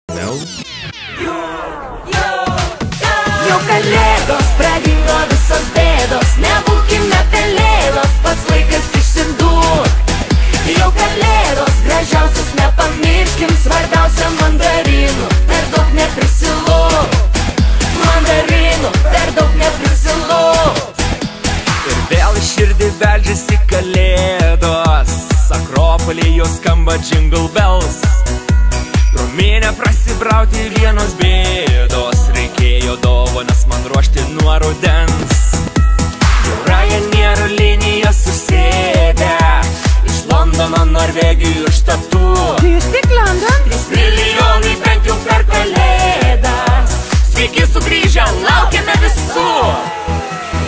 Jau kalėdos, pradingo visos bėdos, nebūkime pelėdos, pats laikas išsiduok. Jau kalėdos, gražiausios nepamirškim, svarbiausia mandarinų, per daug neprisilūk. Mandarinų, per daug neprisilūk. Ir vėl širdį beldžiasi kalėdos, Akropoly jau skamba Jingle Bells. Ruminė prasibrauti vienos bėdos, reikėjo dovanas man ruošti nuo rudens. Jau Ryanair linija susėdę, iš Londono, Norvegijų, iš Tatų. Do you speak London? 3 milijonai bent jau per kalėdas. Sveiki sugrįžę, laukiame visų.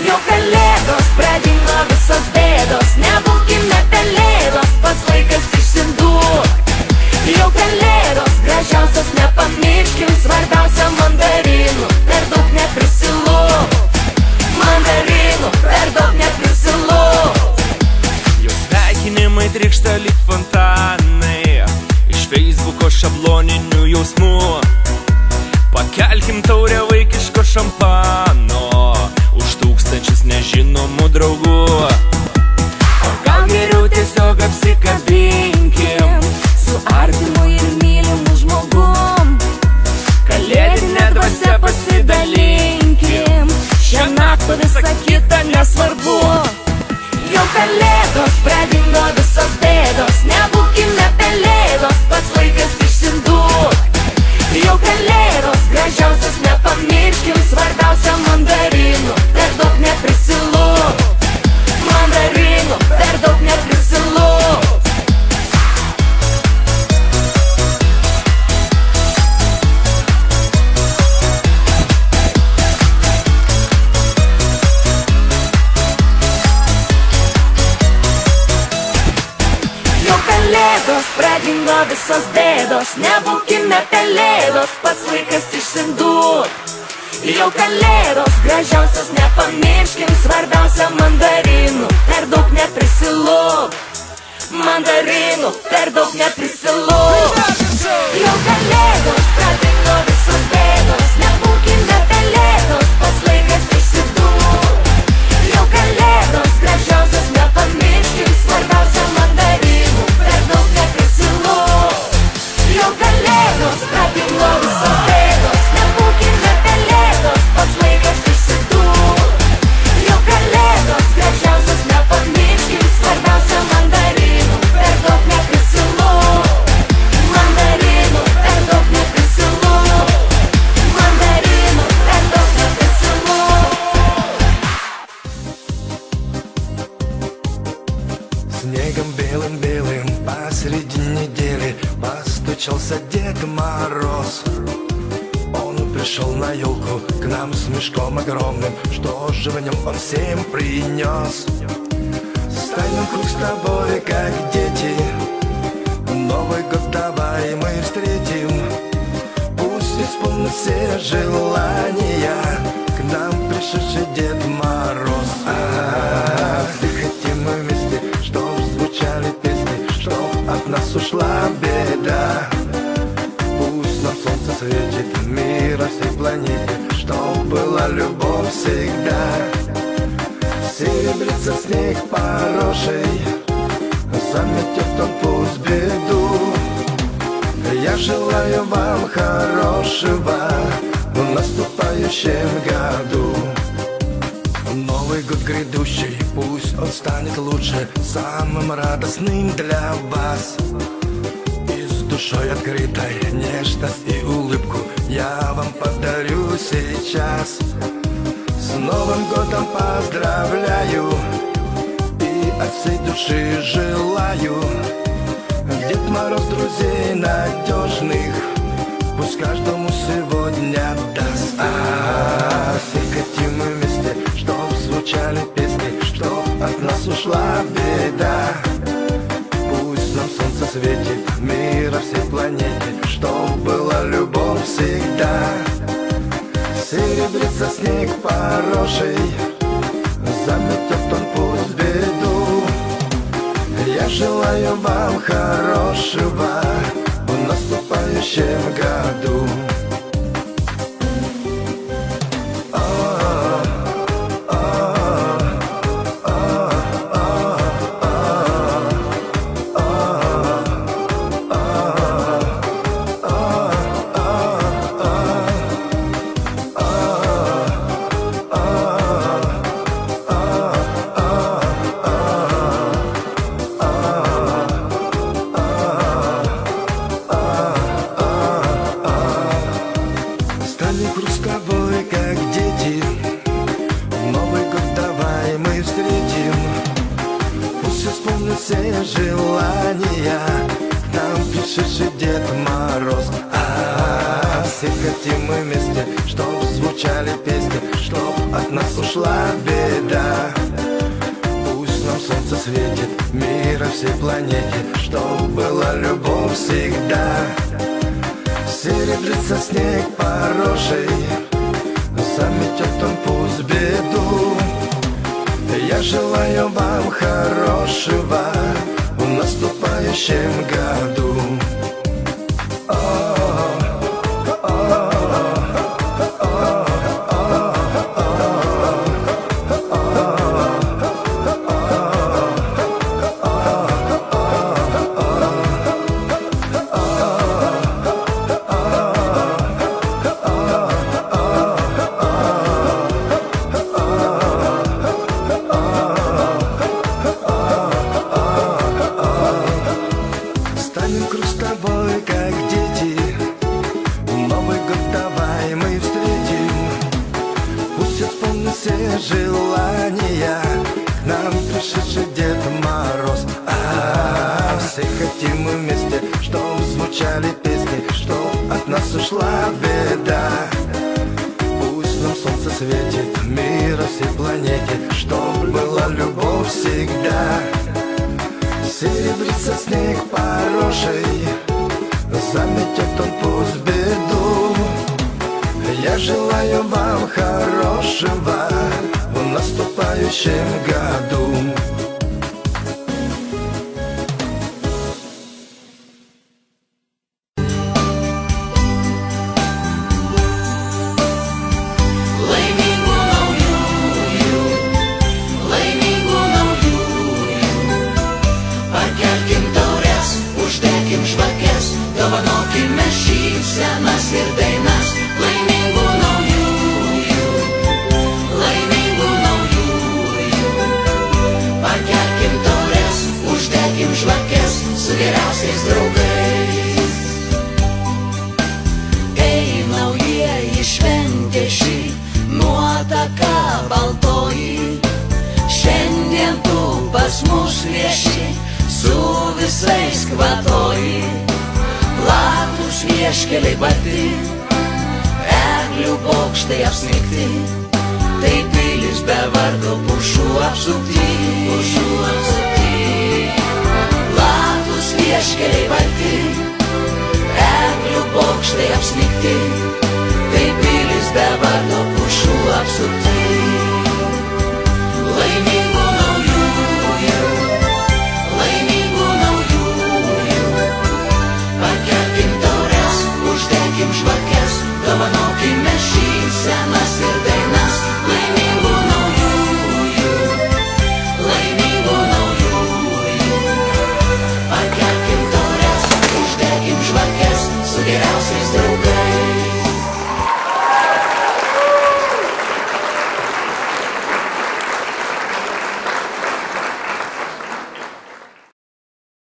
Jau kalėdos, pradingo visos bėdos, nebūkime pelėdos, pats laikas išsiduok. Jau kalėdos, gražiausios nepamirškim, svarbiausia mandarinų, per daug neprisilūk. Mandarinų, per daug neprisilūk. Jau sveikinimai trykšta lyg fontanai, iš Facebooko šabloninių jausmų. Pakelkim taurę vaikiško šampano, už tūkstančius nežinomų draugų. O gal geriau tiesiog apsikabinkim Su artimu ir mylimu žmogum, kalėdinę dvasią pasidalinkim. šią naktį visa kita nesvarbu. Jau kalėdos, pradingo visos bėdos, nebūkime pelėdos, pats laikas išsiduok. Jau kalėdos, gražiausios nepamirškim, svarbiausia mandarinų, per daug neprisilūk. Mandarinų, per daug neprisilūk. Kalėdos, pradingo visos bėdos, nebūkime pelėdos, pats laikas išsiduok. Jau kalėdos, gražiausios nepamirškim, svarbiausia mandarinų, per daug neprisilūk. Mandarinų, per daug neprisilūk. Jau kalėdos, pradingo visos bėdos, nebūkime pelėdos, pats laikas išsiduok. Jau kalėdos, gražiausios nepamirškim, svarbiausia mandarinų, per daug neprisilūk. Jau kalėdos, pradingo visos bėdos, nebūkime pelėdos, pats laikas išsiduok. Jau kalėdos, gražiausios nepamirškim, svarbiausia mandarinų, per daug neprisilūk. Mandarinų, per daug neprisilūk. Mandarinų, per daug neprisilūk. Снегом белым-белым посреди недели постучался Дед Мороз. Он пришел на елку к нам с мешком огромным, что же в нем он всем принес? Станем круг с тобой, как дети, Новый год давай мы встретим. Пусть исполнит все желания к нам пришедший Дед Мороз. Хотим мы вместе, чтоб звучали песни, чтоб от нас ушла беда. Пусть нам солнце светит, мир на всей планете, чтоб была любовь всегда. Серебрится снег поросший, заметет он пусть беду. Я желаю вам хорошего в наступающем году. Новый год грядущий, пусть он станет лучше, самым радостным для вас. И с душой открытой нежность и улыбку я вам подарю сейчас. С Новым годом поздравляю и от всей души желаю. Дед Мороз друзей надежных пусть каждому сегодня даст. Все хотим мы вместе, чтоб звучали песни, чтоб от нас ушла беда. Пусть нам солнце светит, мир на всей планете, чтоб была любовь всегда. Серебрится снег поросший, заметет он пусть беду. Я желаю вам хорошего в наступающем наступающем году. Все желания нам пишет Дед Мороз. Все хотим мы вместе, чтоб звучали песни, чтоб от нас ушла беда. Пусть нам солнце светит, мира всей планете, чтоб была любовь всегда. Серебрится снег поросший, заметет он пусть беду. Я желаю вам хорошего в наступающем году. Желания к нам пришедший Дед Мороз. Все хотим мы вместе, чтоб звучали песни, чтоб от нас ушла беда. Пусть нам солнце светит, мира всей планете, чтоб была любовь всегда. Серебрится снег поросший, заметет он пусть беду. Я желаю вам хорошего в наступающем году. Pakelkim taures, uždekim žvakes, dovanokime šypsenas ir dainas. Laimingų naujųjų, laimingų naujųjų. Pakelkim taures, uždekim žvakes su geriausiais draugais. Kai naujieji šventė šį, nuotaka baltoji, šiandien tu pas mus vieši, su visais kvatoji. Platus vieškeliai balti, eglių bokštai apsnigti, tai pilis be vardo pušų apsupti. Platus vieškeliai balti, eglių bokštai apsnigti,